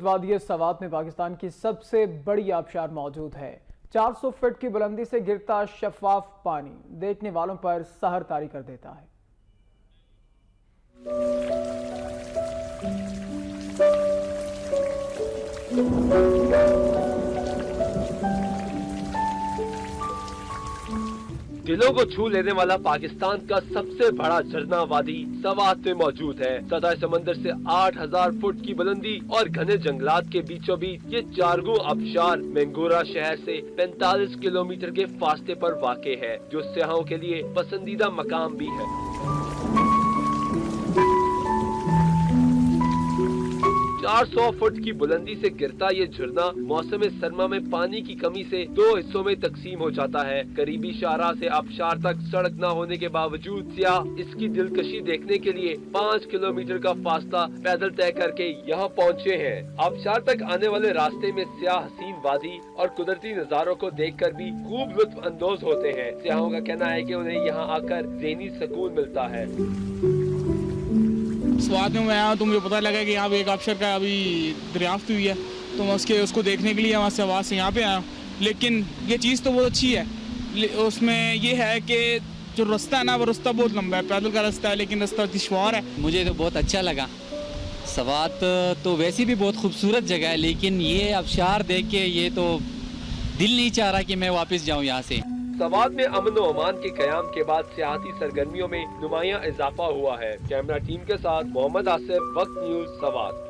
وادی سوات میں پاکستان کی سب سے بڑی آبشار موجود ہے۔ 400 فٹ کی بلندی سے گرتا شفاف پانی دیکھنے والوں پر سحر طاری کر دیتا ہے۔ دلوں کو چھو لینے والا پاکستان کا سب سے بڑا جھرنا وادی سوات میں موجود ہے۔ سطح سمندر سے 8000 فٹ کی بلندی اور گھنے جنگلات کے بیچوں بیچ یہ چارگو آبشار مینگورہ شہر سے 45 کلومیٹر کے فاصلے پر واقع ہے، جو سیاحوں کے لیے پسندیدہ مقام بھی ہے۔ 400 فٹ کی بلندی سے گرتا یہ جھرنا موسم سرما میں پانی کی کمی سے 2 حصوں میں تقسیم ہو جاتا ہے۔ قریبی شاہراہ سے آبشار تک سڑک نہ ہونے کے باوجود سیاح اس کی دلکشی دیکھنے کے لیے 5 کلومیٹر کا فاصلہ پیدل طے کر کے یہاں پہنچے ہیں۔ آبشار تک آنے والے راستے میں سیاح حسین وادی اور قدرتی نظاروں کو دیکھ کر بھی خوب لطف اندوز ہوتے ہیں۔ سیاحوں کا کہنا ہے کہ انہیں یہاں آ کر ذہنی سکون ملتا ہے۔ سوات میں آیا تو مجھے پتہ لگا کہ یہاں پہ ایک آبشار کا ابھی دریافت ہوئی ہے، تو میں اس کو دیکھنے کے لیے وہاں سے آواز سے یہاں پہ آیا ہوں۔ لیکن یہ چیز تو بہت اچھی ہے، اس میں یہ ہے کہ جو رستہ ہے نا وہ رستہ بہت لمبا ہے، پیدل کا رستہ ہے لیکن رستہ دشوار ہے۔ مجھے تو بہت اچھا لگا۔ سوات تو ویسے بھی بہت خوبصورت جگہ ہے، لیکن یہ آبشار دیکھ کے یہ تو دل نہیں چاہ رہا کہ میں واپس جاؤں یہاں سے۔ سوات میں امن و امان کے قیام کے بعد سیاحتی سرگرمیوں میں نمایاں اضافہ ہوا ہے۔ کیمرہ ٹیم کے ساتھ محمد آصف، وقت نیوز، سوات۔